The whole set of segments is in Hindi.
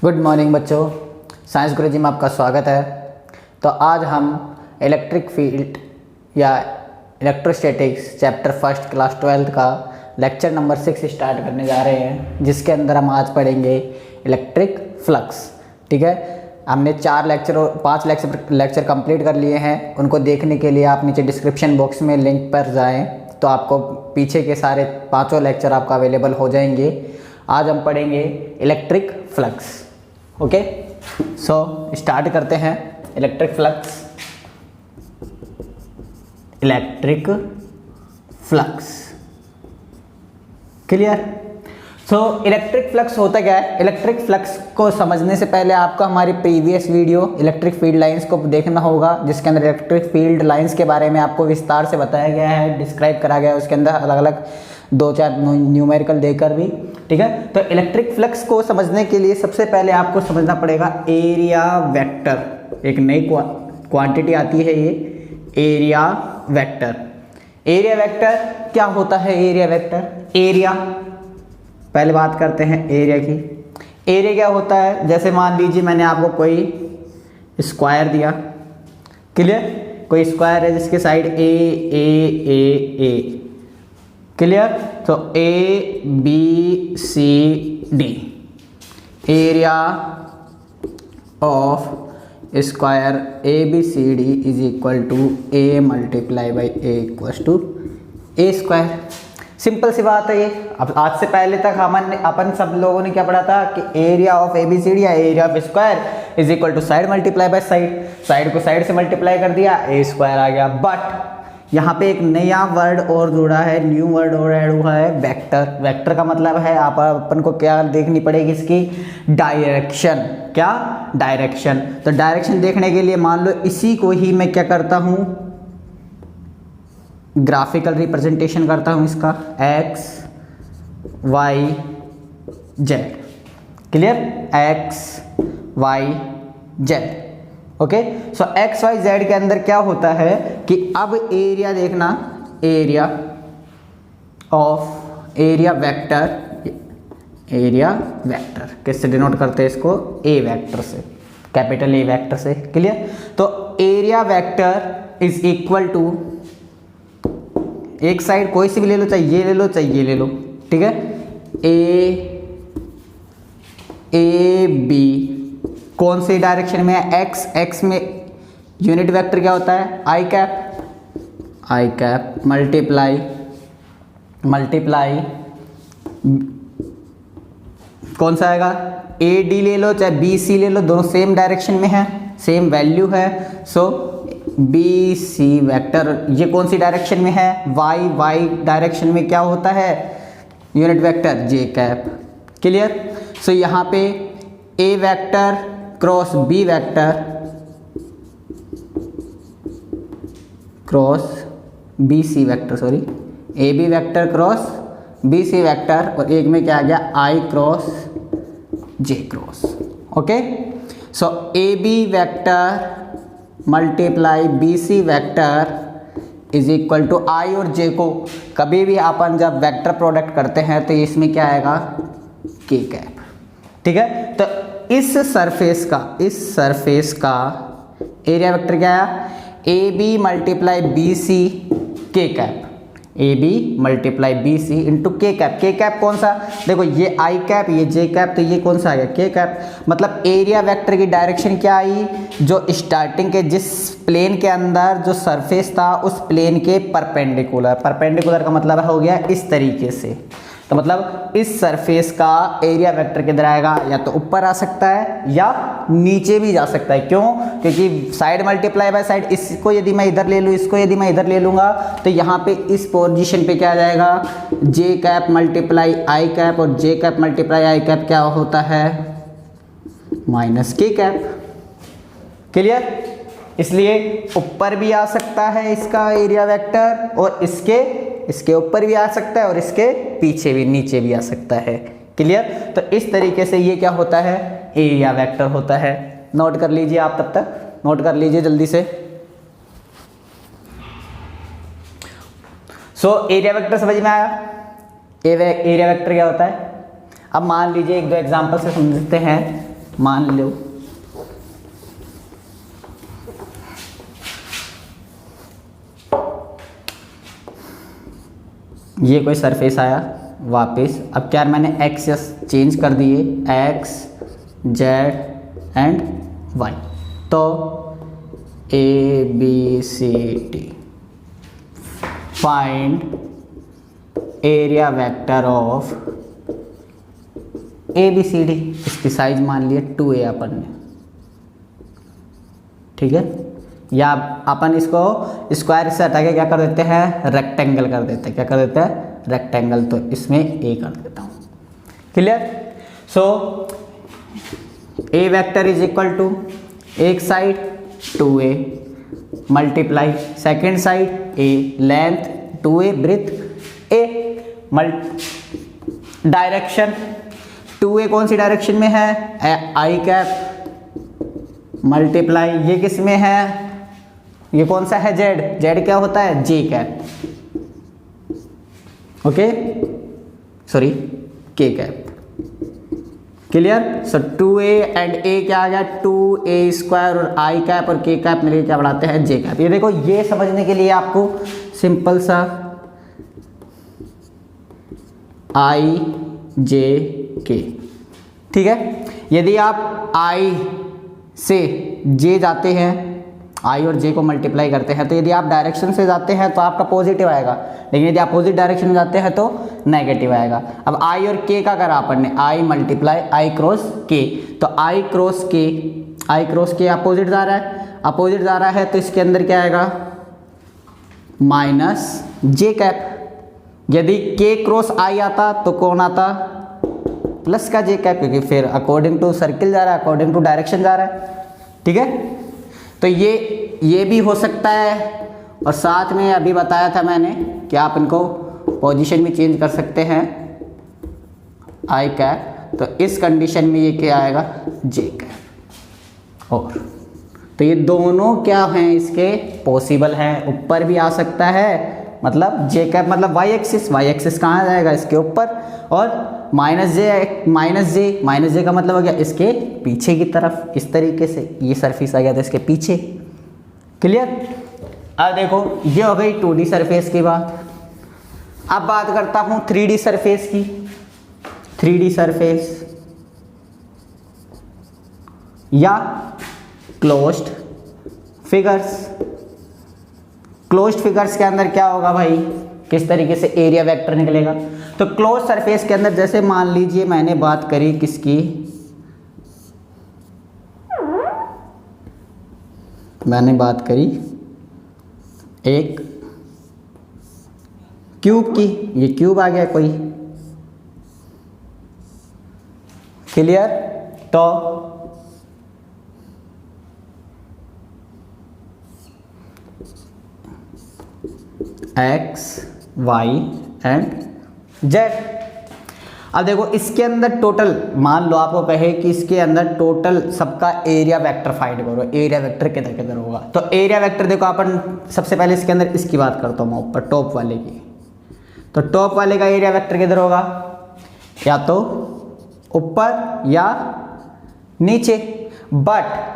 गुड मॉर्निंग बच्चों, साइंस गुरुजी में आपका स्वागत है। तो आज हम इलेक्ट्रिक फील्ड या इलेक्ट्रोस्टैटिक्स चैप्टर फर्स्ट क्लास 12 का लेक्चर नंबर 6 स्टार्ट करने जा रहे हैं, जिसके अंदर हम आज पढ़ेंगे इलेक्ट्रिक फ्लक्स। ठीक है, हमने 4 लेक्चर और 5 लेक्चर कंप्लीट कर लिए हैं। उनको देखने के लिए आप नीचे डिस्क्रिप्शन बॉक्स में लिंक पर जाएं, तो आपको पीछे के सारे 5 लेक्चर आपका अवेलेबल हो जाएंगे। आज हम पढ़ेंगे electric flux. Okay, so start करते हैं। Electric flux clear. So electric flux होता क्या है? इलेक्ट्रिक फ्लक्स को समझने से पहले आपको हमारी previous video electric field lines को देखना होगा, जिसके अंदर इलेक्ट्रिक फील्ड लाइंस के बारे में आपको विस्तार से बताया गया है, डिस्क्राइब करा गया है। उसके अंदर अलग अलग 2-4 न्यूमेरिकल देकर भी। ठीक है, तो इलेक्ट्रिक फ्लक्स को समझने के लिए सबसे पहले आपको समझना पड़ेगा एरिया वेक्टर। एक नई क्वांटिटी आती है, ये एरिया वेक्टर। एरिया वेक्टर क्या होता है? एरिया वेक्टर, एरिया, पहले बात करते हैं एरिया की। एरिया क्या होता है? जैसे मान लीजिए मैंने आपको कोई स्क्वायर दिया, क्लियर, कोई स्क्वायर है जिसके साइड ए क्लियर। तो A B C D, area of square A B C D is equal to a multiply by a equal to a square. Simple सी बात है ये। अब आज से पहले तक अपन सब लोगों ने क्या पढ़ा था कि area of A B C D या area of square is equal to side multiply by side. Side को साइड से मल्टीप्लाई कर दिया, ए स्क्वायर आ गया। बट यहाँ पे एक नया वर्ड और जुड़ा है, न्यू वर्ड और ऐड हुआ है, वेक्टर। वेक्टर का मतलब है अपन को क्या देखनी पड़ेगी? इसकी डायरेक्शन। क्या? डायरेक्शन। तो डायरेक्शन देखने के लिए मान लो इसी को ही मैं क्या करता हूँ, ग्राफिकल रिप्रेजेंटेशन करता हूँ इसका, x y z. Clear? X y z. Okay, so x y z के अंदर क्या होता है कि अब एरिया देखना, एरिया ऑफ एरिया वेक्टर किससे डिनोट करते हैं इसको? ए वेक्टर से, कैपिटल ए वेक्टर से। क्लियर? तो area vector is equal to, एक साइड कोई सी भी ले लो, चाहे ये ले लो चाहे ये ले लो, ठीक है, ए बी कौन सी डायरेक्शन में है? एक्स। एक्स में यूनिट वेक्टर क्या होता है? आई कैप मल्टीप्लाई कौन सा आएगा? ए डी ले लो चाहे बी सी ले लो, दोनों सेम डायरेक्शन में है, सेम वैल्यू है। सो बी सी वेक्टर ये कौन सी डायरेक्शन में है? वाई डायरेक्शन में क्या होता है? Unit vector j cap. Clear? So यहाँ पे A vector cross B vector, cross B C vector, sorry, A B vector cross B C vector, और एक में क्या आ गया? I cross j cross. Okay, so A B vector multiply B C vector is equal to i और जे को कभी भी अपन जब वेक्टर प्रोडक्ट करते हैं तो इसमें क्या आएगा? के कैप। ठीक है, तो इस सरफेस का एरिया वेक्टर क्या आया? A B multiply B C k cap, A B multiply B C into k cap. K cap कौन सा? देखो ये आई कैप, ये जे कैप, तो ये कौन सा आ गया? के कैप। मतलब एरिया वेक्टर की डायरेक्शन क्या आई? जो स्टार्टिंग के जिस प्लेन के अंदर जो सरफेस था उस प्लेन के परपेंडिकुलर। परपेंडिकुलर का मतलब हो गया इस तरीके से। तो मतलब इस सरफेस का एरिया वेक्टर किधर आएगा? या तो ऊपर आ सकता है या नीचे भी जा सकता है। क्यों? क्योंकि साइड मल्टीप्लाई बाय साइड, इसको यदि मैं इधर ले लूँ, इसको यदि मैं इधर ले लूँगा, तो यहाँ पे इस पोजीशन पे क्या आ जाएगा? जे कैप मल्टीप्लाई आई कैप, और जे कैप मल्टीप्लाई आई कैप क्या होता है? माइनस के कैप। क्लियर? इसलिए ऊपर भी आ सकता है इसका एरिया वेक्टर, और इसके ऊपर भी आ सकता है, और इसके पीछे भी, नीचे भी आ सकता है। क्लियर? तो इस तरीके से ये क्या होता है? एरिया वेक्टर होता है। नोट कर लीजिए आप, तब तक नोट कर लीजिए जल्दी से। सो एरिया वेक्टर समझ में आया? एरिया वेक्टर क्या होता है? अब मान लीजिए एक दो एग्जांपल से समझते हैं। मान लो ये कोई सरफेस आया वापस, अब क्या मैंने एक्सेस चेंज कर दिए, एक्स जेड एंड वाई, तो A B C D, find area vector of A B C D. इसकी साइज मान लिए 2a अपन ने, ठीक है, या अपन इसको स्क्वायर से हटा के क्या कर देते हैं, रेक्टेंगल कर देते हैं, क्या कर देते हैं, रेक्टेंगल, तो इसमें a कर देता हूँ। Clear? So A vector is equal to एक side 2a multiply second side a, length 2a, breadth a, direction 2a कौन सी डायरेक्शन में है, आई कैप, मल्टीप्लाई ये किस में है, ये कौन सा है, जेड, जेड क्या होता है, जे कैप, ओके सॉरी के cap. Clear? So 2a and a क्या आ गया, 2a स्क्वायर और आई कैप और के कैप मिलकर क्या बढ़ाते हैं, जे कैप। ये देखो, ये समझने के लिए आपको सिंपल सा आई जे के, ठीक है। यदि आप आई से जे जाते हैं, आई और जे को मल्टीप्लाई करते हैं, तो यदि आप डायरेक्शन से जाते हैं तो आपका पॉजिटिव आएगा, लेकिन यदि अपोजिट डायरेक्शन में जाते हैं तो नेगेटिव आएगा। अब आई और के का करा अपन ने, आई मल्टीप्लाई आई क्रॉस के, तो आई क्रॉस के अपोजिट जा रहा है, अपोजिट जा रहा है तो इसके अंदर क्या आएगा, माइनस जे कैप। यदि के क्रॉस आई आता तो कौन आता, प्लस का जे कैप, क्योंकि फिर अकॉर्डिंग टू सर्किल जा रहा है, अकॉर्डिंग टू डायरेक्शन जा रहा है, ठीक है। तो ये भी हो सकता है, और साथ में अभी बताया था मैंने कि आप इनको पोजीशन भी चेंज कर सकते हैं, आई कैप, तो इस कंडीशन में ये क्या आएगा, जे कैप। और तो ये दोनों क्या हैं, इसके पॉसिबल हैं, ऊपर भी आ सकता है, मतलब जे कैप मतलब वाई एक्सिस कहाँ जाएगा, इसके ऊपर, और माइनस जे का मतलब हो गया इसके पीछे की तरफ, इस तरीके से ये सरफेस आ गया था इसके पीछे। क्लियर? अब देखो, ये हो गई 2D सरफेस की बात। अब बात करता हूँ 3D सरफेस की। 3D सरफेस या क्लोज्ड फिगर्स। क्लोज्ड फिगर्स के अंदर क्या होगा भाई, किस तरीके से एरिया वेक्टर निकलेगा। तो क्लोज सरफेस के अंदर जैसे मान लीजिए मैंने बात करी किसकी, मैंने बात करी एक क्यूब की, ये क्यूब आ गया कोई। क्लियर? तो एक्स वाई एंड जेड। अब देखो, इसके अंदर टोटल मान लो आपको कहे कि इसके अंदर टोटल सबका एरिया वेक्टर फाइंड करो, एरिया वेक्टर किधर किधर होगा। तो एरिया वेक्टर देखो, अपन सबसे पहले इसके अंदर इसकी बात करता हूँ मैं, ऊपर टॉप वाले की। तो टॉप वाले का एरिया वेक्टर किधर होगा, या तो ऊपर या नीचे। बट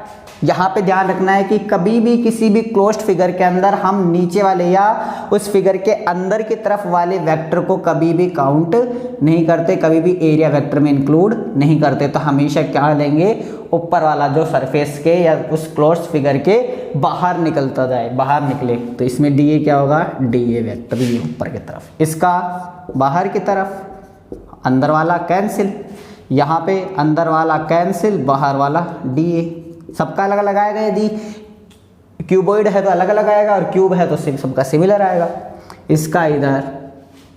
यहाँ पे ध्यान रखना है कि कभी भी किसी भी क्लोज्ड फिगर के अंदर हम नीचे वाले या उस फिगर के अंदर की तरफ वाले वेक्टर को कभी भी काउंट नहीं करते, कभी भी एरिया वेक्टर में इंक्लूड नहीं करते। तो हमेशा क्या लेंगे, ऊपर वाला जो सरफेस के या उस क्लोज्ड फिगर के बाहर निकलता जाए, बाहर निकले। तो इसमें डी ए क्या होगा, डी ए वेक्टर, ये ऊपर की तरफ, इसका बाहर की तरफ, अंदर वाला कैंसिल, यहाँ पे अंदर वाला कैंसिल, बाहर वाला डी ए। सबका अलग अलग आएगा, यदि क्यूबॉइड है तो अलग अलग आएगा, और क्यूब है तो सबका सिमिलर आएगा। इसका इधर,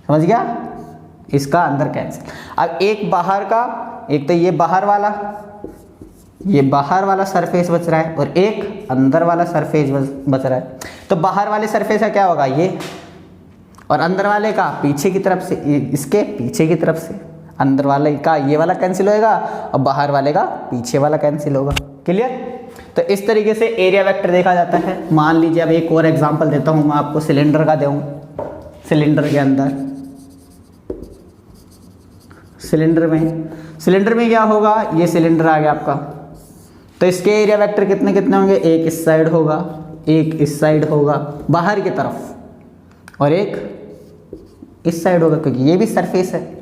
समझ गया, इसका अंदर कैंसिल। अब एक बाहर का, एक तो ये बाहर वाला सरफेस बच रहा है, और एक अंदर वाला सरफेस बच रहा है। तो बाहर वाले सरफेस का क्या होगा, ये, और अंदर वाले का पीछे की तरफ से, इसके पीछे की तरफ से अंदर वाले का ये वाला कैंसिल होएगा, और बाहर वाले का पीछे वाला कैंसिल होगा। क्लियर? तो इस तरीके से एरिया वेक्टर देखा जाता है। मान लीजिए, अब एक और एग्जांपल देता हूं मैं आपको, सिलेंडर का दूं। सिलेंडर के अंदर, सिलेंडर में क्या होगा, ये सिलेंडर आ गया आपका, तो इसके एरिया वेक्टर कितने कितने होंगे, एक इस साइड होगा, एक इस साइड होगा बाहर की तरफ, और एक इस साइड होगा, क्योंकि ये भी सरफेस है।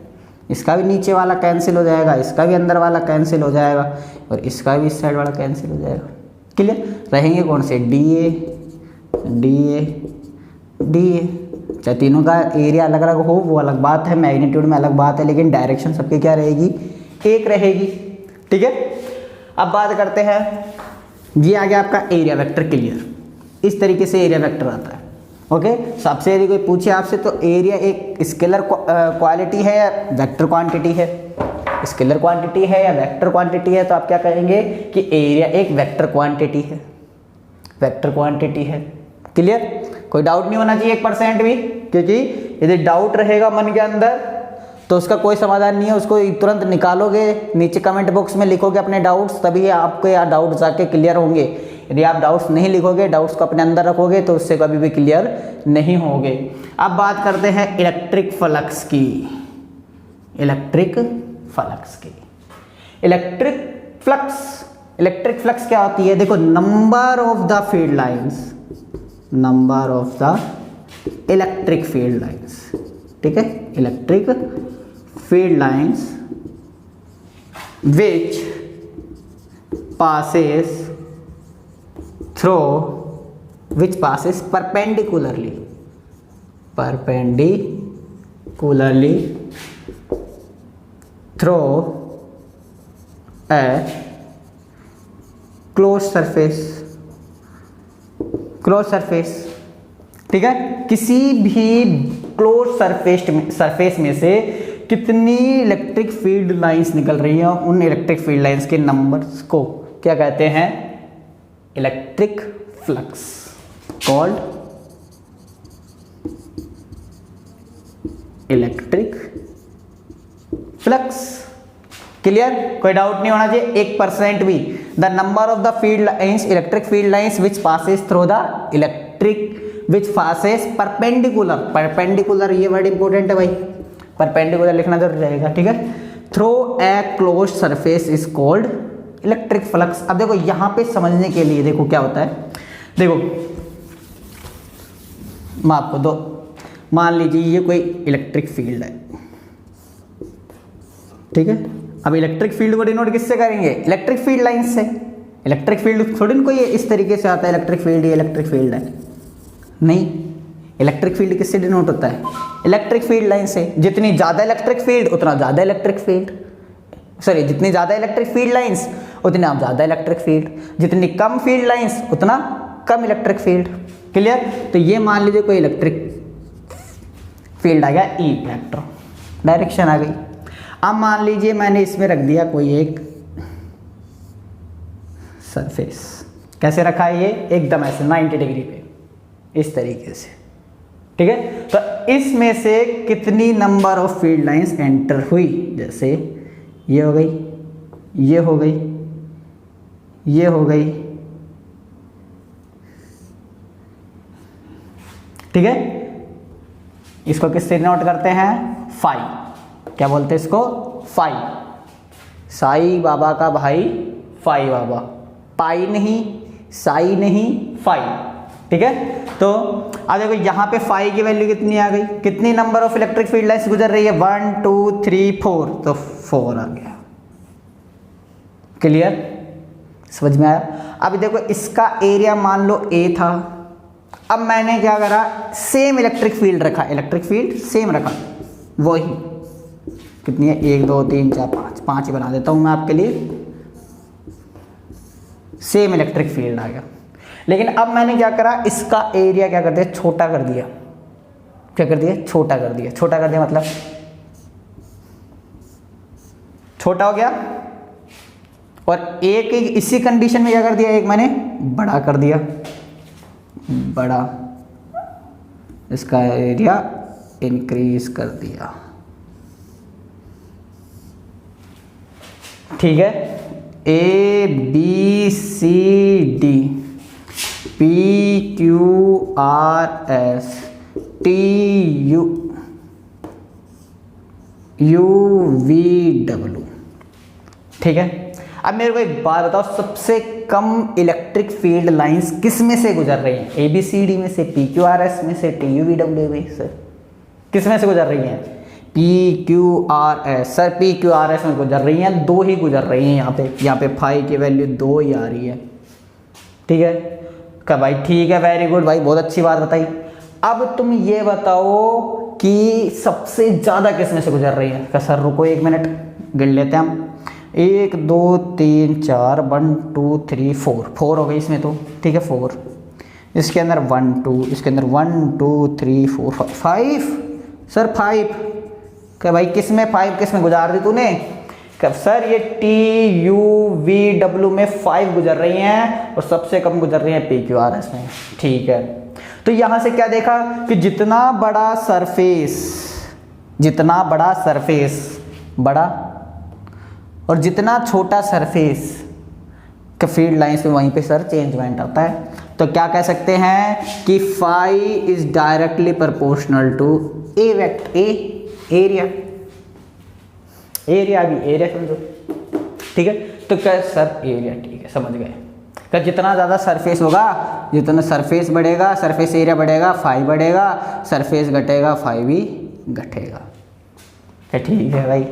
इसका भी नीचे वाला कैंसिल हो जाएगा, इसका भी अंदर वाला कैंसिल हो जाएगा, और इसका भी इस साइड वाला कैंसिल हो जाएगा। क्लियर? रहेंगे कौन से, D A D A D A. चाहे तीनों का एरिया अलग अलग हो वो अलग बात है, मैग्नीट्यूड में अलग बात है, लेकिन डायरेक्शन सबकी क्या रहेगी, एक रहेगी। ठीक है, अब बात करते हैं, ये आ गया आपका एरिया वेक्टर। क्लियर? इस तरीके से एरिया वेक्टर आता है। ओके, सबसे यदि कोई पूछे आपसे तो एरिया एक स्केलर क्वालिटी है या वेक्टर क्वांटिटी है, स्केलर क्वांटिटी है या वेक्टर क्वांटिटी है, तो आप क्या कहेंगे कि एरिया एक वेक्टर क्वांटिटी है, वेक्टर क्वांटिटी है। क्लियर? कोई डाउट नहीं होना चाहिए 1% भी, क्योंकि यदि डाउट रहेगा मन के अंदर तो उसका कोई समाधान नहीं है, उसको तुरंत निकालोगे, नीचे कमेंट बॉक्स में लिखोगे अपने डाउट्स, तभी आपके डाउट जाके क्लियर होंगे। यदि आप डाउट्स नहीं लिखोगे, डाउट्स को अपने अंदर रखोगे, तो उससे कभी भी क्लियर नहीं होंगे। अब बात करते हैं इलेक्ट्रिक फ्लक्स की। इलेक्ट्रिक फ्लक्स की, इलेक्ट्रिक फ्लक्स क्या होती है? देखो, number of the field lines, number of the electric field lines. ठीक है, electric field lines which passes perpendicularly through a closed surface। ठीक है, किसी भी क्लोज सरफेस में से कितनी इलेक्ट्रिक फील्ड लाइंस निकल रही हैं, उन इलेक्ट्रिक फील्ड लाइंस के नंबर्स को क्या कहते हैं, electric flux, called electric flux. Clear? कोई डाउट नहीं होना चाहिए 1% भी। The number of the field lines, electric field lines which passes through the electric which passes perpendicular, ये वर्ड इंपॉर्टेंट है भाई, परपेंडिकुलर लिखना जरूर रहेगा। ठीक है, through a close surface is called electric flux. अब देखो यहां पे समझने के लिए देखो क्या होता है, देखो मैं आपको दो, मान लीजिए ये कोई इलेक्ट्रिक फील्ड है। ठीक है, अब इलेक्ट्रिक फील्ड को डिनोट किससे करेंगे, इलेक्ट्रिक फील्ड लाइन से। इलेक्ट्रिक फील्ड थोड़ी ना कोई इस तरीके से आता है, इलेक्ट्रिक फील्ड ये इलेक्ट्रिक फील्ड है, नहीं। इलेक्ट्रिक फील्ड किससे डिनोट होता है, इलेक्ट्रिक फील्ड लाइन से। जितनी ज़्यादा इलेक्ट्रिक फील्ड उतना ज़्यादा इलेक्ट्रिक फील्ड, सॉरी जितनी ज़्यादा इलेक्ट्रिक फील्ड लाइंस उतना ज़्यादा इलेक्ट्रिक फील्ड, जितनी कम फील्ड लाइंस उतना कम इलेक्ट्रिक फील्ड। क्लियर? तो ये मान लीजिए कोई इलेक्ट्रिक फील्ड आ गया, ई वेक्टर, डायरेक्शन आ गई। अब मान लीजिए मैंने इसमें रख दिया कोई एक सरफेस, कैसे रखा है ये, एकदम ऐसे 90 डिग्री पे, इस तरीके से। ठीक है, तो इसमें से कितनी number of field lines enter हुई, जैसे ये हो गई, ये हो गई, ये हो गई। ठीक है, इसको किससे नोट करते हैं, फाई। क्या बोलते हैं इसको, फाई। साई बाबा का भाई फाई बाबा, पाई नहीं, साई नहीं, फाई। ठीक है, तो अब देखो यहाँ पे फाई की वैल्यू कितनी आ गई, कितनी number of electric field lines गुजर रही है, 1 2 3 4, तो 4 आ गया। क्लियर? समझ में आया? अब देखो इसका एरिया मान लो A था, अब मैंने क्या करा, सेम इलेक्ट्रिक फील्ड रखा, इलेक्ट्रिक फील्ड सेम रखा, वही कितनी है, 1 2 3 4 5, 5 ही बना देता हूं मैं आपके लिए। सेम इलेक्ट्रिक फील्ड आ गया, लेकिन अब मैंने क्या करा, इसका एरिया क्या कर दिया, छोटा कर दिया। क्या कर दिया, छोटा कर दिया। छोटा कर दिया मतलब छोटा हो गया, और एक इसी कंडीशन में क्या कर दिया, एक मैंने बड़ा कर दिया, बड़ा, इसका एरिया इंक्रीज कर दिया। ठीक है, A B C D P Q R S T U V W। ठीक है, अब मेरे को एक बात बताओ, सबसे कम इलेक्ट्रिक फील्ड लाइंस किस में से गुजर रही हैं? ABCD में से, PQRS में से, TUVW में से, किस में से गुजर रही हैं? PQRS। सर PQRS में गुजर रही हैं, 2 ही गुजर रही हैं यहाँ पे फाई की वैल्यू 2 ही आ रही है। ठीक है क्या भाई? ठीक है, वेरी गुड भाई, बहुत अच्छी बात बताई। अब तुम ये बताओ कि सबसे ज़्यादा किस में से गुजर रही है? क्या सर रुको 1 मिनट, गिन लेते हैं हम। 1 2 3 4 1 2 3 4 हो गई इसमें तो। ठीक है 4, इसके अंदर 1 2, इसके अंदर 1 2 3 4 5। सर 5 क्या भाई? किस में 5 किस में गुजार दी तूने? कब सर? ये TUVW में 5 गुजर रही हैं और सबसे कम गुजर रही हैं PQRS में। ठीक है, तो यहां से क्या देखा कि जितना बड़ा सरफेस बड़ा और जितना छोटा सरफेस का फील्ड लाइंस में वहीं पे सर चेंजमेंट होता है। तो क्या कह सकते हैं कि phi is directly proportional to A vector, area भी एरिया समझो। ठीक है, तो क्या सर एरिया, ठीक है समझ गए। क्या जितना ज़्यादा सरफेस होगा, जितना सरफेस बढ़ेगा, सरफेस एरिया बढ़ेगा, फाई बढ़ेगा, सरफेस घटेगा, फाई भी घटेगा। ठीक है भाई।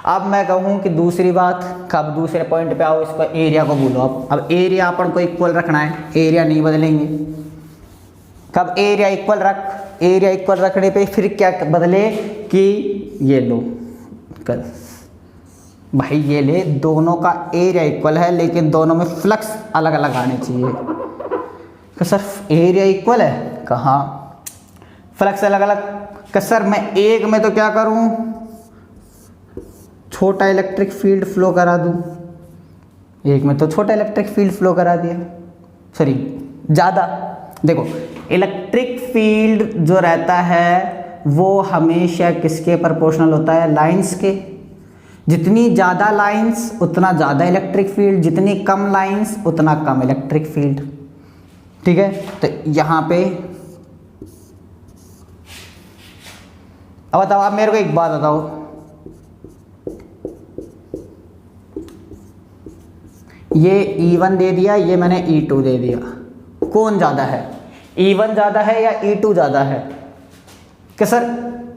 अब मैं कहूँ कि दूसरी बात, कब दूसरे पॉइंट पे आओ, इसको एरिया को भूलो। अब एरिया अपन को इक्वल रखना है, एरिया नहीं बदलेंगे। कब एरिया इक्वल रख, एरिया इक्वल रखने पे फिर क्या बदले कि ये लो कर भाई, ये ले, दोनों का एरिया इक्वल है लेकिन दोनों में फ्लक्स अलग अलग आने चाहिए। तो सर एरिया इक्वल है, कहाँ फ्लक्स अलग अलग? कि सर मैं एक में तो क्या करूँ, छोटा इलेक्ट्रिक फील्ड फ्लो करा दूँ, एक में तो छोटा इलेक्ट्रिक फील्ड फ्लो करा दिया, सॉरी ज़्यादा। देखो इलेक्ट्रिक फील्ड जो रहता है वो हमेशा किसके प्रोपोर्शनल होता है? लाइंस के। जितनी ज़्यादा लाइंस उतना ज़्यादा इलेक्ट्रिक फील्ड, जितनी कम लाइंस उतना कम इलेक्ट्रिक फील्ड। ठीक है, तो यहाँ पे अब बताओ, आप मेरे को एक बात बताओ, ये E1 दे दिया, ये मैंने E2 दे दिया, कौन ज़्यादा है? E1 ज़्यादा है या E2 ज़्यादा है? कि सर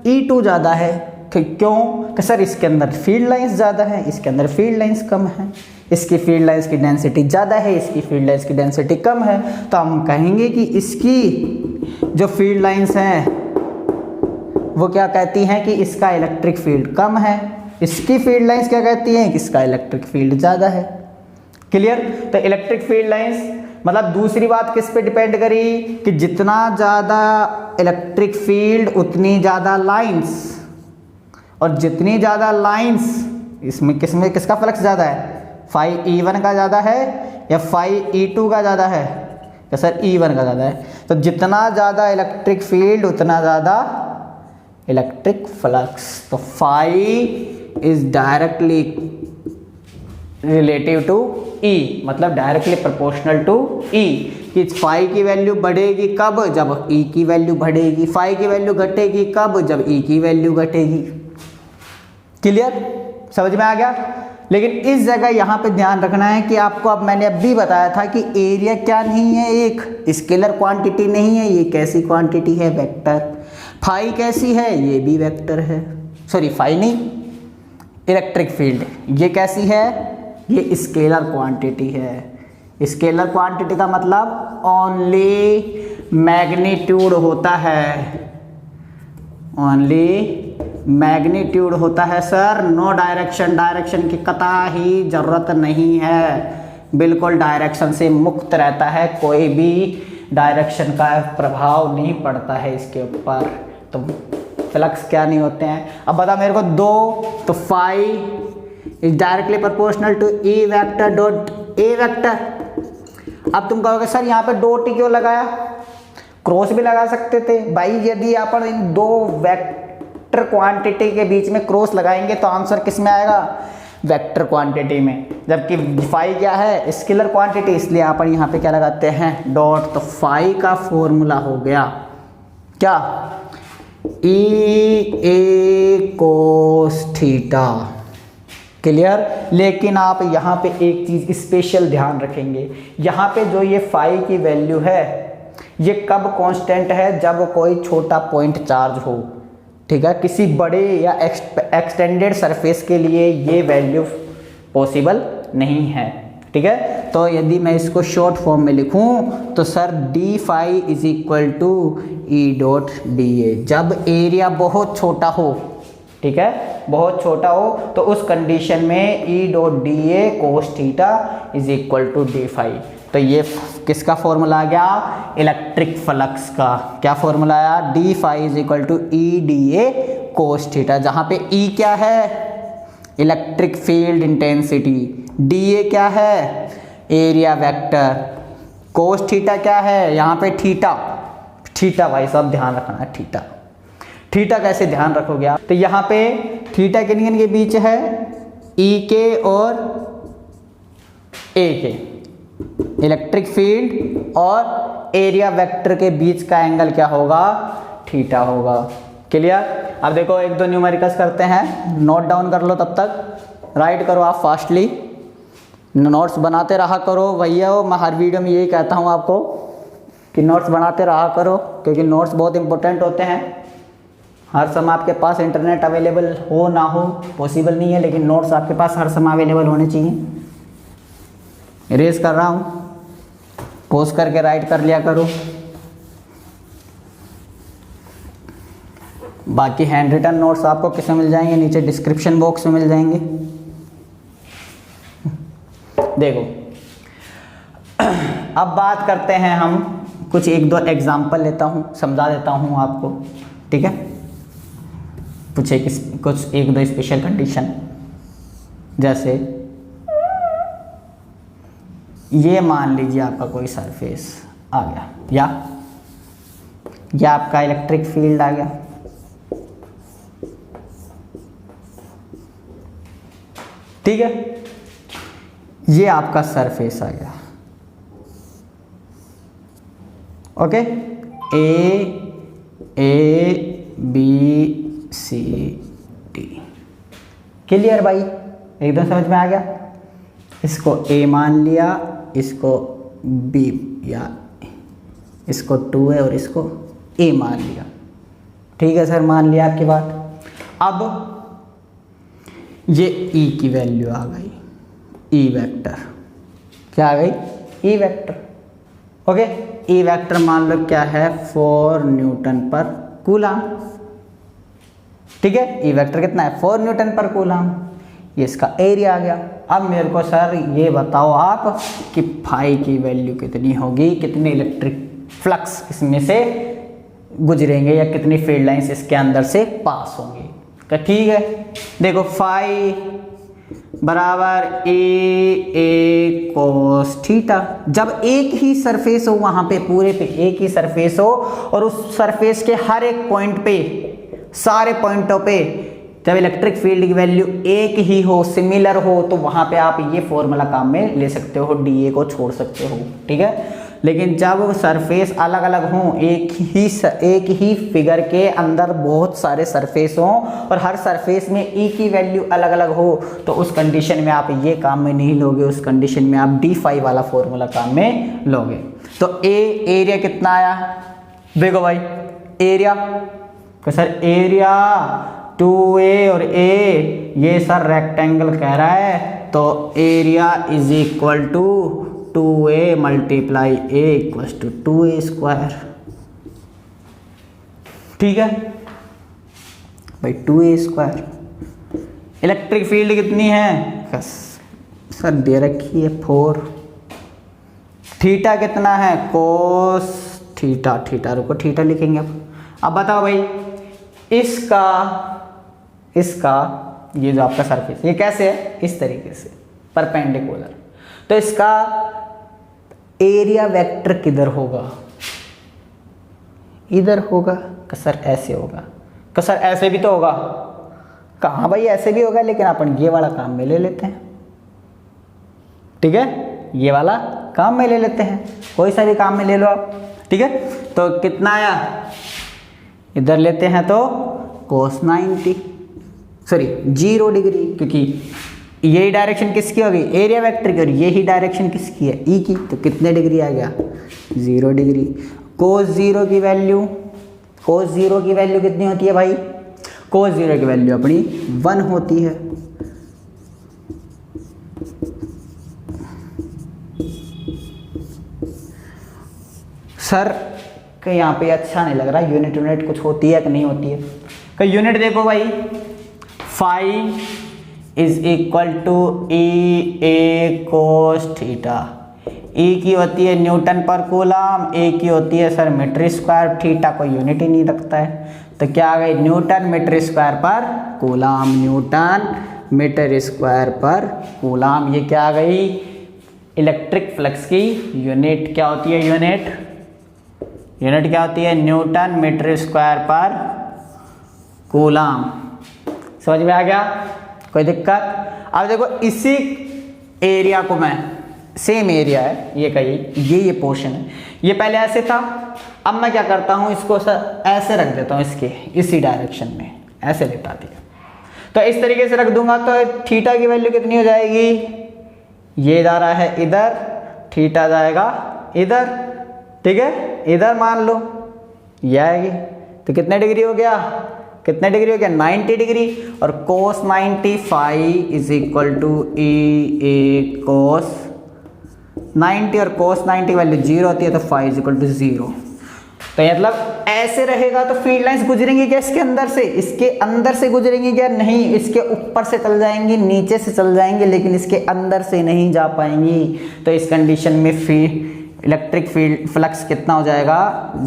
E2 ज़्यादा है। क्यों? कि सर इसके अंदर फील्ड लाइंस ज़्यादा है, इसके अंदर फील्ड लाइंस कम है, इसकी फील्ड लाइंस की डेंसिटी ज़्यादा है, इसकी फील्ड लाइंस की डेंसिटी कम है। तो हम कहेंगे कि इसकी जो फील्ड लाइंस हैं वो क्या कहती हैं कि इसका इलेक्ट्रिक फील्ड कम है, इसकी फील्ड लाइंस क्या कहती हैं कि इसका इलेक्ट्रिक फील्ड ज़्यादा है। क्लियर? तो इलेक्ट्रिक फील्ड लाइंस मतलब दूसरी बात किस पे डिपेंड करी कि जितना ज़्यादा इलेक्ट्रिक फील्ड उतनी ज़्यादा लाइंस, और जितनी ज़्यादा लाइंस इसमें किसका फ्लक्स ज़्यादा है? फाई E1 का ज़्यादा है या फाई E2 का ज़्यादा है? या सर E1 का ज़्यादा है। तो जितना ज़्यादा इलेक्ट्रिक फील्ड उतना ज़्यादा इलेक्ट्रिक फ्लक्स। तो phi is directly relative to E, मतलब डायरेक्टली प्रोपोर्शनल टू E। कि फाई की वैल्यू बढ़ेगी कब? जब E की वैल्यू बढ़ेगी। फाई की वैल्यू घटेगी कब? जब E की वैल्यू घटेगी। क्लियर? समझ में आ गया? लेकिन इस जगह यहाँ पे ध्यान रखना है कि आपको, अब मैंने अभी बताया था कि एरिया क्या नहीं है, एक स्केलर क्वांटिटी नहीं है, ये कैसी क्वांटिटी है? वेक्टर। फाई कैसी है? ये भी वेक्टर है, सॉरी फाई नहीं, इलेक्ट्रिक फील्ड। ये कैसी है? ये स्केलर क्वांटिटी है। स्केलर क्वांटिटी का मतलब ओनली मैग्नीट्यूड होता है, ओनली मैग्नीट्यूड होता है सर, नो डायरेक्शन। डायरेक्शन की कतई ज़रूरत नहीं है, बिल्कुल डायरेक्शन से मुक्त रहता है, कोई भी डायरेक्शन का प्रभाव नहीं पड़ता है इसके ऊपर। तो फ्लक्स क्या नहीं होते हैं? अब बता मेरे को दो, तो phi is directly proportional to E vector dot A vector. अब तुम कहोगे सर यहाँ पे डॉट ही क्यों लगाया, क्रॉस भी लगा सकते थे। भाई यदि अपन इन दो वेक्टर क्वांटिटी के बीच में क्रॉस लगाएंगे तो आंसर किस में आएगा? वेक्टर क्वांटिटी में। जबकि फाई क्या है? स्केलर क्वांटिटी, इसलिए अपन यहाँ पे क्या लगाते हैं? डॉट। तो फाई का फॉर्मूला हो गया क्या? E A cos theta. Clear. लेकिन आप यहाँ पे एक चीज़ स्पेशल ध्यान रखेंगे, यहाँ पे जो ये फाई की वैल्यू है ये कब कांस्टेंट है, जब कोई छोटा पॉइंट चार्ज हो, ठीक है। किसी बड़े या एक्सटेंडेड सरफेस के लिए ये वैल्यू पॉसिबल नहीं है, ठीक है। तो यदि मैं इसको शॉर्ट फॉर्म में लिखूं तो sir D phi is equal to E dot D A, जब एरिया बहुत छोटा हो, ठीक है, बहुत छोटा हो, तो उस कंडीशन में E dot D A cos theta is equal to D phi. तो ये किसका फॉर्मूला आ गया, इलेक्ट्रिक फ्लक्स का। क्या फॉर्मूला आया, D phi is equal to E D A cos theta, जहाँ पे ई क्या है, electric field intensity, D A क्या है, एरिया वेक्टर, कोस थीटा क्या है, यहाँ पे थीटा, थीटा भाई साहब ध्यान रखना है, थीटा। थीटा कैसे ध्यान रखोगे आप, तो यहाँ पे थीटा किन के बीच है, ई के और ए के, इलेक्ट्रिक फील्ड और एरिया वेक्टर के बीच का एंगल क्या होगा, थीटा होगा। क्लियर। अब देखो एक दो न्यूमेरिकल्स करते हैं, नोट डाउन कर लो, तब तक राइट करो आप फास्टली, नोट्स बनाते रहा करो भैया। मैं हर वीडियो में यही कहता हूँ आपको कि नोट्स बनाते रहा करो, क्योंकि नोट्स बहुत इंपॉर्टेंट होते हैं। हर समय आपके पास इंटरनेट अवेलेबल हो ना हो पॉसिबल नहीं है, लेकिन नोट्स आपके पास हर समय अवेलेबल होने चाहिए। इरेज कर रहा हूँ, पोज करके राइट कर लिया करो। बाकी हैंड रिटन नोट्स आपको किसमें मिल जाएंगे, नीचे डिस्क्रिप्शन बॉक्स में मिल जाएंगे। देखो अब बात करते हैं हम, कुछ एक दो एग्जाम्पल लेता हूँ, समझा देता हूँ आपको, ठीक है। कुछ एक दो स्पेशल कंडीशन, जैसे ये मान लीजिए आपका कोई सरफेस आ गया, या आपका इलेक्ट्रिक फील्ड आ गया, ठीक है, ये आपका सरफेस आ गया, okay, A B C D. Clear भाई, एकदम समझ में आ गया। इसको ए मान लिया, इसको बी या इसको 2 है और इसको ए मान लिया, ठीक है सर, मान लिया आपकी बात। अब ये ई की वैल्यू आ गई, ई वेक्टर, क्या आ गई, E vector, okay. E vector मान लो क्या है, 4 न्यूटन पर कूलम, ठीक है। ई वेक्टर कितना है, 4 न्यूटन पर कूलम, ये इसका एरिया आ गया। अब मेरे को सर ये बताओ आप कि फाई की वैल्यू कितनी होगी, कितने इलेक्ट्रिक फ्लक्स इसमें से गुजरेंगे या कितनी फील्ड लाइंस इसके अंदर से पास होंगी। तो ठीक है, देखो फाई बराबर ए कोस थीटा। जब एक ही सरफेस हो, वहां पे पूरे पे एक ही सरफेस हो और उस सरफेस के हर एक पॉइंट पे, सारे पॉइंटों पे जब इलेक्ट्रिक फील्ड की वैल्यू एक ही हो, सिमिलर हो, तो वहां पे आप ये फॉर्मूला काम में ले सकते हो, डी ए को छोड़ सकते हो, ठीक है। लेकिन जब सरफेस अलग अलग हों, एक ही फिगर के अंदर बहुत सारे सरफेस हों और हर सरफेस में ई की वैल्यू अलग अलग हो, तो उस कंडीशन में आप ये काम में नहीं लोगे, उस कंडीशन में आप डी फाई वाला फॉर्मूला काम में लोगे। तो एरिया कितना आया, देखो भाई एरिया, तो सर एरिया 2a और a, ये सर रेक्टेंगल कह रहा है, तो area is equal to 2a multiply a equal to 2a square, ठीक है भाई, 2a स्क्वायर। इलेक्ट्रिक फील्ड कितनी है सर, दे रखी है 4। थीटा कितना है, कोस थीटा, थीटा रुको थीटा लिखेंगे। अब बताओ भाई, इसका ये जो आपका सरफेस ये कैसे है, इस तरीके से परपेंडिकुलर, तो इसका एरिया वेक्टर किधर होगा, इधर होगा, सर ऐसे होगा, सर ऐसे भी तो होगा, कहाँ भाई ऐसे भी होगा, लेकिन अपन ये वाला काम में ले लेते हैं, ठीक है, ये वाला काम में ले लेते हैं, कोई सा भी काम में ले लो आप, ठीक है। तो कितना आया, इधर लेते हैं तो cos 90, सॉरी 0 डिग्री, क्योंकि यही डायरेक्शन किसकी होगी, एरिया वेक्टर की, और यही डायरेक्शन किसकी है, ई की, तो कितने डिग्री आ गया, 0 डिग्री। कोस जीरो की वैल्यू कितनी होती है भाई, कोस जीरो की वैल्यू अपनी 1 होती है। सर कि यहाँ पे अच्छा नहीं लग रहा, यूनिट कुछ होती है कि नहीं होती है, कि यूनिट देखो भाई, phi is equal to E A cos theta. E की होती है न्यूटन पर कूलम, ए की होती है सर मीटर स्क्वायर, थीटा कोई यूनिट ही नहीं रखता है, तो क्या आ गई, न्यूटन मीटर स्क्वायर पर कूलम, न्यूटन मीटर स्क्वायर पर कूलम। ये क्या आ गई, इलेक्ट्रिक फ्लक्स की यूनिट क्या होती है, यूनिट क्या होती है, न्यूटन मीटर स्क्वायर पर कूलम। समझ में आ गया, कोई दिक्कत। अब देखो इसी एरिया को मैं, सेम एरिया है ये कहीं, ये पोर्शन है, ये पहले ऐसे था, अब मैं क्या करता हूँ इसको सर ऐसे रख देता हूँ, इसके इसी डायरेक्शन में ऐसे लेता दिया, तो इस तरीके से रख दूंगा तो थीटा की वैल्यू कितनी हो जाएगी, ये जा रहा है इधर, थीटा जाएगा इधर, ठीक है, इधर मान लो ये आएगी, तो कितने डिग्री हो गया, 90 डिग्री। और कोस 95 is equal to E A कोस 90, और कोस 90 वैल्यू 0 होती है, तो 5 इज इक्वल टू 0। तो मतलब ऐसे रहेगा तो फील्ड लाइंस गुजरेंगी क्या इसके अंदर से, इसके अंदर से गुजरेंगी क्या, नहीं, इसके ऊपर से चल जाएंगी, नीचे से चल जाएंगे, लेकिन इसके अंदर से नहीं जा पाएंगी। तो इस कंडीशन में इलेक्ट्रिक फील्ड फ्लक्स कितना हो जाएगा,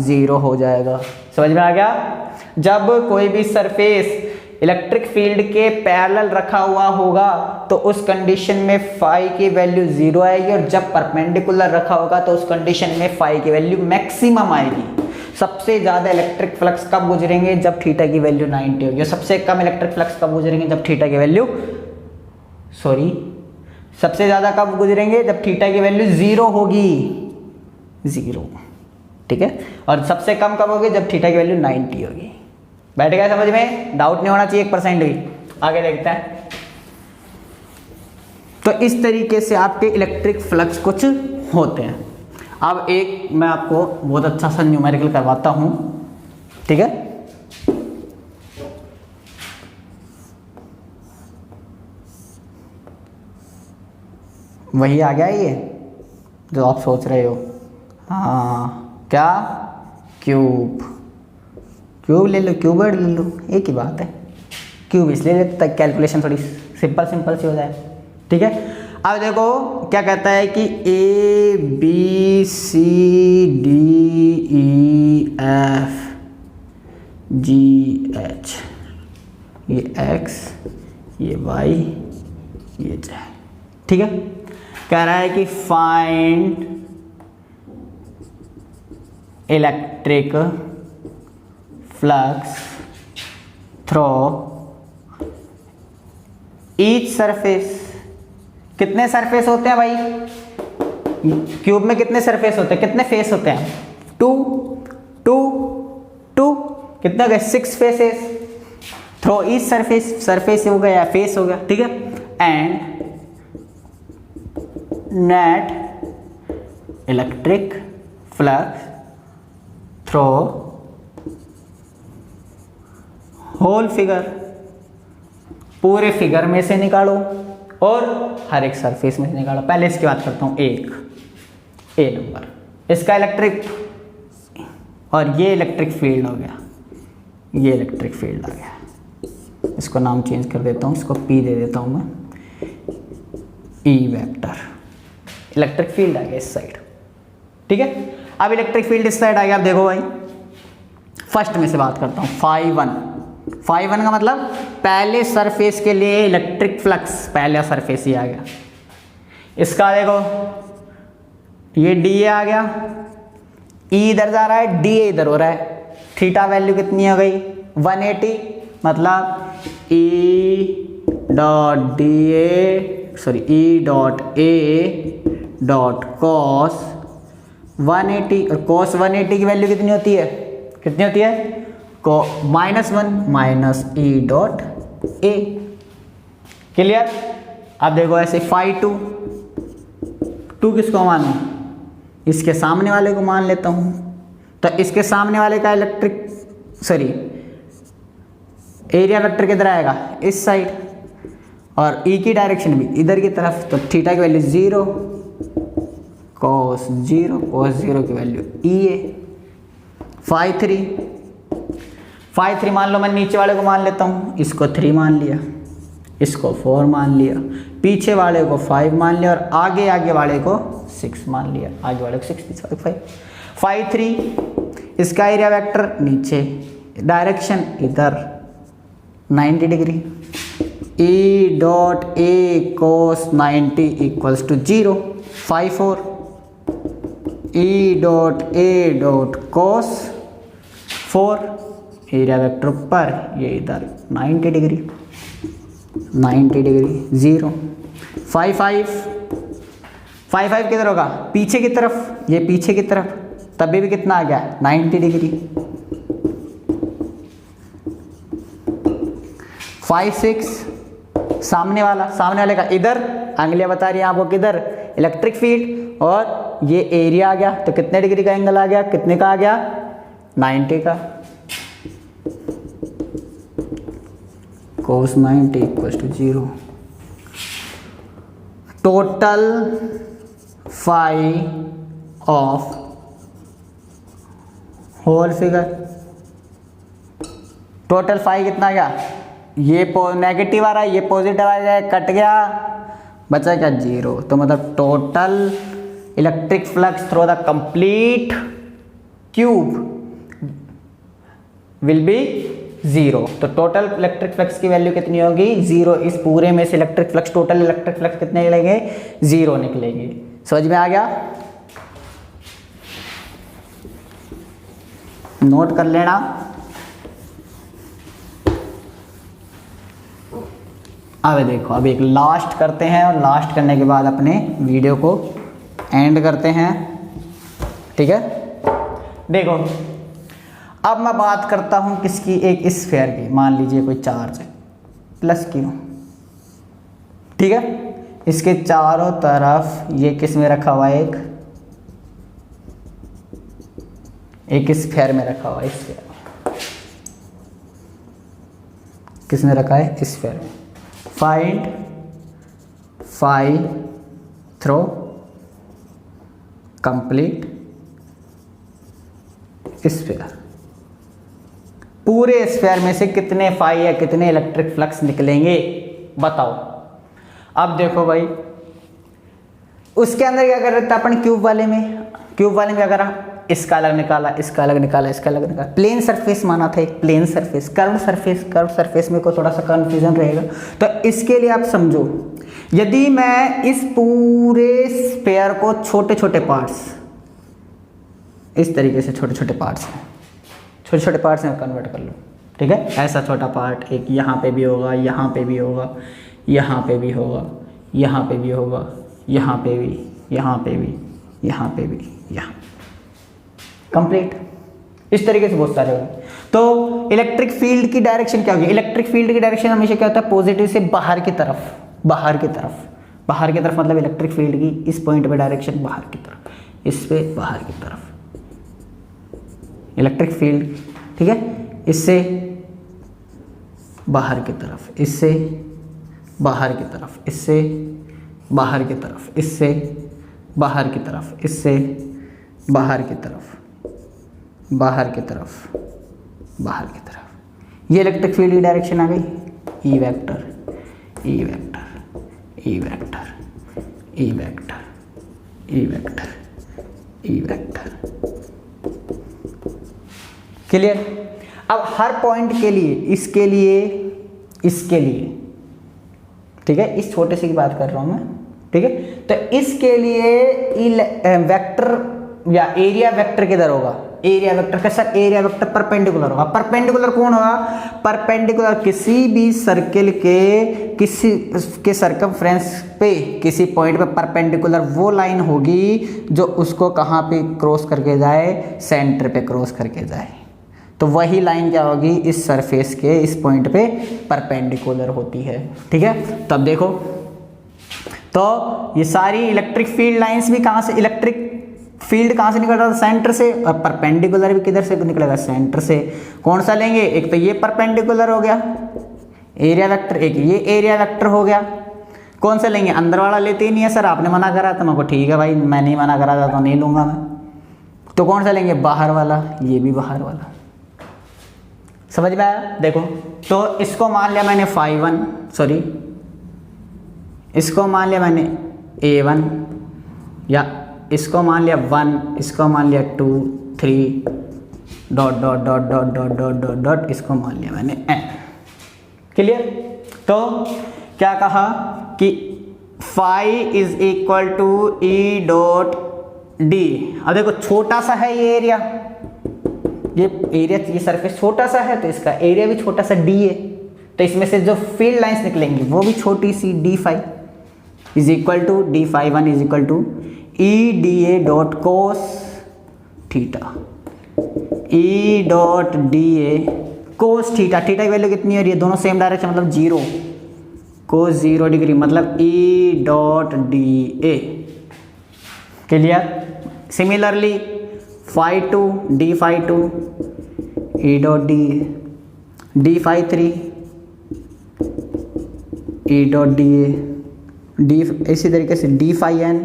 0 हो जाएगा। समझ में आ गया। जब कोई भी सरफेस इलेक्ट्रिक फील्ड के पैरेलल रखा हुआ होगा तो उस कंडीशन में फाई की वैल्यू 0 आएगी, और जब परपेंडिकुलर रखा होगा तो उस कंडीशन में फाई की वैल्यू मैक्सिमम आएगी। सबसे ज़्यादा इलेक्ट्रिक फ्लक्स कब गुजरेंगे, जब थीटा की वैल्यू 90 होगी, और सबसे कम इलेक्ट्रिक फ्लक्स कब गुजरेंगे, जब थीटा की वैल्यू सबसे ज़्यादा कब गुजरेंगे, जब थीटा की वैल्यू 0 होगी, 0, ठीक है, और सबसे कम कब होगी, जब थीटा की वैल्यू 90 होगी। बैठ गया समझ में, डाउट नहीं होना चाहिए 1% भी। आगे देखते हैं। तो इस तरीके से आपके इलेक्ट्रिक फ्लक्स कुछ होते हैं। अब एक मैं आपको बहुत अच्छा सा न्यूमेरिकल करवाता हूं, ठीक है। वही आ गया ये जो आप सोच रहे हो, हाँ, क्या, क्यूब ले लो, क्यूबर्ड ले लो, एक ही बात है। क्यूब इसलिए लेते ताकि कैलकुलेशन थोड़ी सिंपल सी हो जाए, ठीक है। अब देखो क्या कहता है कि A B C D E F G H, ये एक्स, ये वाई, ये जेड, ठीक है। कह रहा है कि find electric flux through each surface. कितने सरफेस होते हैं भाई, क्यूब में कितने सरफेस होते हैं, कितने फेस होते हैं, 2 कितने हो गए, 6 फेसेस थ्रू ईच सरफेस हो गया या फेस हो गया, ठीक है। And net electric flux through whole figure, पूरे फिगर में से निकालो और हर एक सरफेस में से निकालो। पहले इसकी बात करता हूं, एक ए नंबर, इसका इलेक्ट्रिक, और ये इलेक्ट्रिक फील्ड हो गया, ये इलेक्ट्रिक फील्ड आ गया। इसको नाम चेंज कर देता हूं, इसको पी दे देता हूं मैं, ई वेक्टर। इलेक्ट्रिक फील्ड आ गया इस साइड, ठीक है। अब इलेक्ट्रिक फील्ड इस साइड आ गया। अब देखो भाई, फर्स्ट में से बात करता हूं, फाई वन का मतलब पहले सरफेस के लिए इलेक्ट्रिक फ्लक्स, पहला सरफेस ही आ गया। इसका देखो ये डी ए आ गया, ई इधर जा रहा है, डी ए इधर हो रहा है, थीटा वैल्यू कितनी हो गई 180, मतलब E dot A dot cos 180, और कॉस 180 की वैल्यू कितनी होती है, -1 minus E dot A. Clear. अब देखो ऐसे फाई टू किसको मानूं, इसके सामने वाले को मान लेता हूं। तो इसके सामने वाले का एरिया वेक्टर किधर आएगा, इस साइड, और ई की डायरेक्शन भी इधर की तरफ। तो थीटा की वैल्यू 0, cos 0 की वैल्यू ई है। फाई थ्री मान लो, मैं नीचे वाले को मान लेता हूँ, इसको 3 मान लिया, इसको 4 मान लिया, पीछे वाले को 5 मान लिया, और आगे वाले को 6 मान लिया, आगे वाले को 6 5। फाई 3 इसका एरिया वेक्टर नीचे, डायरेक्शन इधर 90 degree. E dot A cos 90 equals to 0। Phi 4 E dot A dot cos 4, area vector ऊपर, ये इधर 90 डिग्री 0। फाई 5 किधर होगा, पीछे की तरफ, ये पीछे की तरफ, तभी भी कितना आ गया 90 डिग्री। फाई 6 सामने वाले का इधर, अंगलियां बता रही है आपको किधर, इलेक्ट्रिक फील्ड, और ये एरिया आ गया, तो कितने डिग्री का एंगल आ गया, कितने का आ गया 90 का। cos 90 equals to 0। Total phi of whole figure, total phi कितना गया, ये नेगेटिव आ रहा है, ये पॉजिटिव आ गया, कट गया, बचा क्या 0। तो मतलब total electric flux through the complete tube will be 0। तो टोटल इलेक्ट्रिक फ्लक्स की वैल्यू कितनी होगी 0। इस पूरे में से electric flux, total electric flux कितने निकलेंगे 0 निकलेंगे। समझ में आ गया, नोट कर लेना। अब देखो, अब एक लास्ट करते हैं, और लास्ट करने के बाद अपने वीडियो को एंड करते हैं, ठीक है। देखो अब मैं बात करता हूं किसकी, एक स्फीयर की। मान लीजिए कोई चार्ज है प्लस क्यू, ठीक है, इसके चारों तरफ ये किस में रखा हुआ है, एक स्फीयर में रखा हुआ है। स्फीयर किस में रखा है, स्फीयर में। Find phi through complete sphere. पूरे स्फीयर में से कितने फाई या कितने इलेक्ट्रिक फ्लक्स निकलेंगे बताओ। अब देखो भाई, उसके अंदर क्या कर रहे थे अपन, क्यूब वाले में क्या करा, इसका अलग निकाला, इसका अलग निकाला, इसका अलग निकाला। प्लेन सरफेस माना था, एक प्लेन सरफेस, कर्व सरफेस में को थोड़ा सा कंफ्यूजन रहेगा। तो इसके लिए आप समझो, यदि मैं इस पूरे स्फीयर को छोटे छोटे पार्ट्स, इस तरीके से छोटे छोटे पार्ट्स में कन्वर्ट कर लूँ, ठीक है, ऐसा छोटा पार्ट एक यहाँ पे भी होगा, यहाँ पे भी होगा, यहाँ पे भी होगा, यहाँ पे भी होगा, यहाँ पे भी, यहाँ पे भी, यहाँ पे भी, यहाँ कंप्लीट। इस तरीके से बहुत सारे होंगे। तो इलेक्ट्रिक फील्ड की डायरेक्शन क्या होगी, इलेक्ट्रिक फील्ड की डायरेक्शन हमेशा क्या होता है, पॉजिटिव से बाहर की तरफ मतलब इलेक्ट्रिक फील्ड की इस पॉइंट पे डायरेक्शन बाहर की तरफ, इस पे बाहर की तरफ इलेक्ट्रिक फील्ड, ठीक है, इससे बाहर की तरफ, इससे बाहर की तरफ, इससे बाहर की तरफ, इससे बाहर की तरफ, इससे बाहर की तरफ, बाहर की तरफ, बाहर की तरफ। ये इलेक्ट्रिक फील्ड की डायरेक्शन आ गई। E vector, E vector, E vector, E vector, E vector, E vector. Clear. अब हर पॉइंट के लिए, इसके लिए, इसके लिए, ठीक है, इस छोटे से की बात कर रहा हूं मैं, ठीक है। तो इसके लिए वेक्टर या एरिया वेक्टर किधर होगा, एरिया वेक्टर का सर, एरिया वेक्टर परपेंडिकुलर होगा। परपेंडिकुलर कौन होगा, परपेंडिकुलर किसी भी सर्किल के सर्कमफ्रेंस पे, किसी पॉइंट पे परपेंडिकुलर वो लाइन होगी जो उसको कहाँ पे क्रॉस करके जाए, सेंटर पे क्रॉस करके जाए। तो वही लाइन क्या होगी, इस सरफेस के इस पॉइंट पे परपेंडिकुलर होती है, ठीक है। तब देखो तो ये सारी इलेक्ट्रिक फील्ड लाइंस भी कहाँ से, इलेक्ट्रिक फील्ड कहाँ से निकल रहा था, सेंटर से, और परपेंडिकुलर भी किधर से निकलेगा, सेंटर से। कौन सा लेंगे, एक तो ये परपेंडिकुलर हो गया एरिया वेक्टर, एक ये एरिया वेक्टर हो गया। कौन सा लेंगे, अंदर वाला लेते ही नहीं है सर, आपने मना करा था। मैं को ठीक है भाई, मैं नहीं मना करा था तो नहीं लूंगा मैं। तो कौन सा लेंगे, बाहर वाला, ये भी बाहर वाला। समझ में आया। देखो तो इसको मान लिया मैंने इसको मान लिया मैंने A1, या इसको मान लिया 1, इसको मान लिया 2 3 dot dot dot dot dot dot dot dot, इसको मान लिया मैंने N। क्लियर। तो क्या कहा कि phi is equal to E dot D. अब देखो छोटा सा है ये एरिया, ये सरफेस छोटा सा है, तो इसका एरिया भी छोटा सा D है। तो इसमें से जो फील्ड लाइंस निकलेंगी वो भी छोटी सी, D phi is equal to D phi 1 is equal to E DA dot cos theta, E dot DA cos theta. Theta की वैल्यू कितनी है, और ये दोनों सेम डायरेक्शन मतलब 0, कोस 0 डिग्री, मतलब E dot DA। Clear. Similarly phi 2 D phi 2 E dot D phi 3 E dot DA, इसी तरीके से D phi N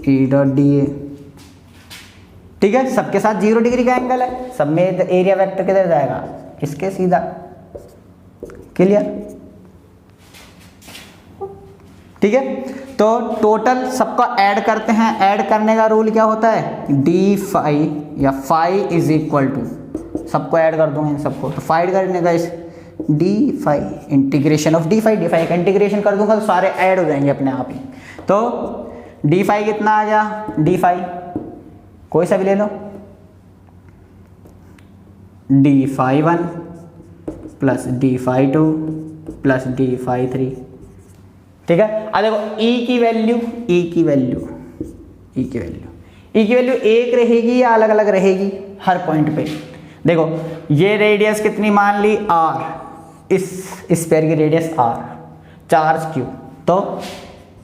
E dot DA। ठीक है, सबके साथ 0 डिग्री का एंगल है, सब में एरिया वेक्टर किधर जाएगा, इसके सीधा। क्लियर। ठीक है, तो टोटल सबको ऐड करते हैं। ऐड करने का रूल क्या होता है, डी फाई या फाई इज इक्वल टू, सबको ऐड कर दूंगा इन सबको, तो फाइड करने का इस D phi integration of D phi का इंटीग्रेशन कर दूंगा तो सारे ऐड हो जाएंगे अपने आप ही। तो डी फाई कितना आ गया, डी फाई कोई सा भी ले लो, d phi 1 plus d phi 2 plus d phi 3। ठीक है। अब देखो E की वैल्यू एक रहेगी या अलग अलग रहेगी हर पॉइंट पे। देखो ये रेडियस कितनी मान ली R, इस स्फीयर की रेडियस R, चार्ज Q, तो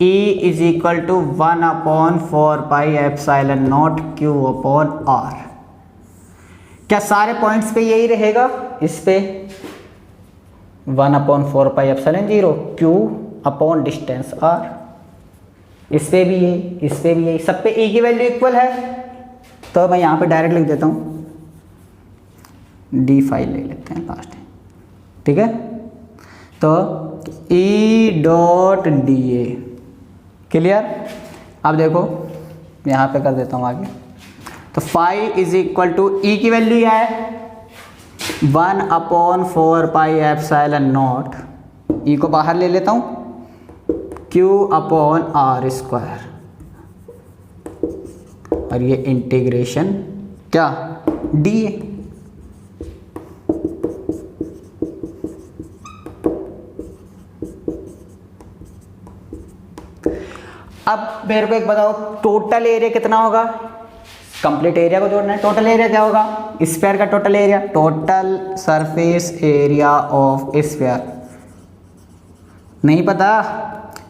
E is equal to 1/4 pi epsilon naught Q upon R। क्या सारे पॉइंट्स पे यही रहेगा, इस पे 1/4 pi epsilon 0 Q upon distance R, इस पे भी यही, इस पे भी यही, सब पे E की वैल्यू इक्वल है। तो मैं यहाँ पे डायरेक्ट लिख देता हूँ, डी फाई ले लेते हैं लास्ट। ठीक है, तो E डॉट DA। क्लियर। अब देखो यहाँ पे कर देता हूँ आगे, तो phi is equal to E की वैल्यू क्या है, 1/4 पाई एप्सिलॉन नॉट, E को बाहर ले लेता हूँ, Q अपॉन R स्क्वायर, और ये इंटीग्रेशन क्या DA। अब मेरे को एक बताओ, टोटल एरिया कितना होगा, कंप्लीट एरिया को जोड़ना है। टोटल एरिया क्या होगा, स्फीयर का total area, total surface area of sphere. नहीं पता,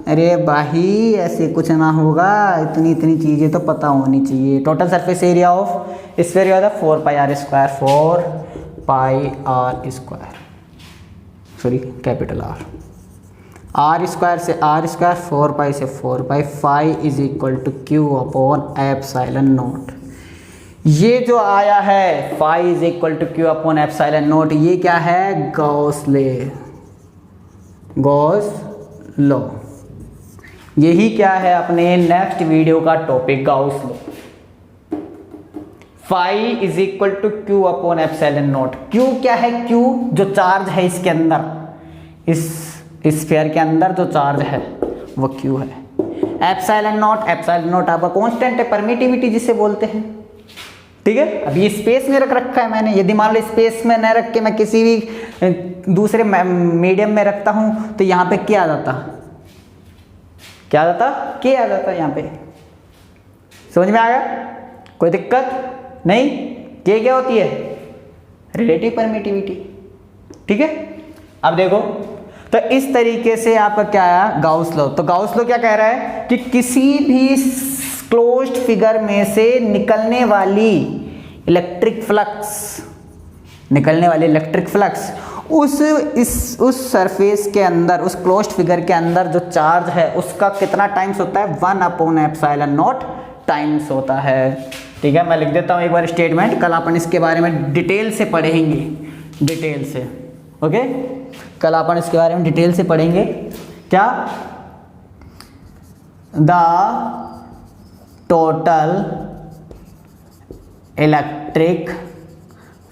अरे भाई ऐसे कुछ ना होगा, इतनी चीज़ें तो पता होनी चाहिए। Total surface area of sphere होता है 4 pi R square, 4 pi R square, sorry capital R square से R स्क्वायर, 4 पाई से 4 pi, phi is equal to Q upon epsilon naught. ये जो आया है phi is equal to Q upon epsilon naught, ये क्या है, गॉस लॉ। यही क्या है अपने नेक्स्ट वीडियो का topic, Gauss law. Phi is equal to Q upon epsilon naught. Q क्या है, Q जो चार्ज है इसके अंदर, इस स्फीयर के अंदर जो चार्ज है वो Q है। एप्सिलॉन नॉट आपका कांस्टेंट है, परमिटिविटी जिसे बोलते हैं। ठीक है, अभी स्पेस में रख रखा है मैंने, यदि मान लो स्पेस में न रख के मैं किसी भी दूसरे मीडियम में रखता हूं तो यहाँ पे क्या आ जाता, क्या आ जाता यहाँ पे। समझ में आ गया, कोई दिक्कत नहीं। क्या होती है, रिलेटिव परमिटिविटी। ठीक है। अब देखो तो इस तरीके से आपका क्या आया गाउस लॉ। तो गाउस लॉ क्या कह रहा है कि किसी भी क्लोज्ड फिगर में से निकलने वाली इलेक्ट्रिक फ्लक्स उस सरफेस के अंदर, उस क्लोज्ड फिगर के अंदर जो चार्ज है उसका कितना टाइम्स होता है, 1/ε0 टाइम्स होता है। ठीक है, मैं लिख देता हूं एक बार स्टेटमेंट, कल अपन इसके बारे में डिटेल से पढ़ेंगे, डिटेल से। ओके, कल अपन इसके बारे में डिटेल से पढ़ेंगे। क्या? The total electric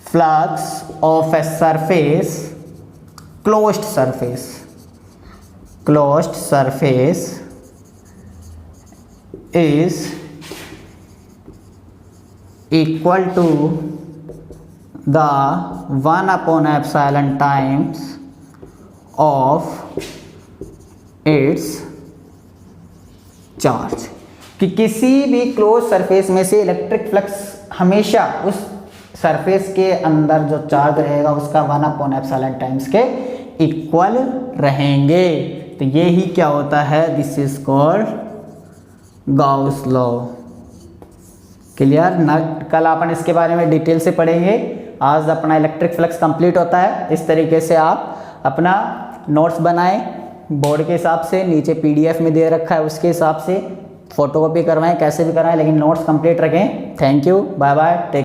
flux of a surface, closed surface is equal to the 1/ε times of its charge. कि किसी भी क्लोज सरफेस में से इलेक्ट्रिक फ्लक्स हमेशा उस सरफेस के अंदर जो चार्ज रहेगा उसका 1/ε टाइम्स के इक्वल रहेंगे। तो ये ही क्या होता है, this is called Gauss law. Clear ना? कल अपन इसके बारे में डिटेल से पढ़ेंगे। आज अपना इलेक्ट्रिक फ्लक्स कंप्लीट होता है। इस तरीके से आप अपना नोट्स बनाएं बोर्ड के हिसाब से, नीचे पीडीएफ में दे रखा है उसके हिसाब से फोटोकॉपी करवाएं, कैसे भी करवाएं, लेकिन नोट्स कंप्लीट रखें। Thank you, bye bye, take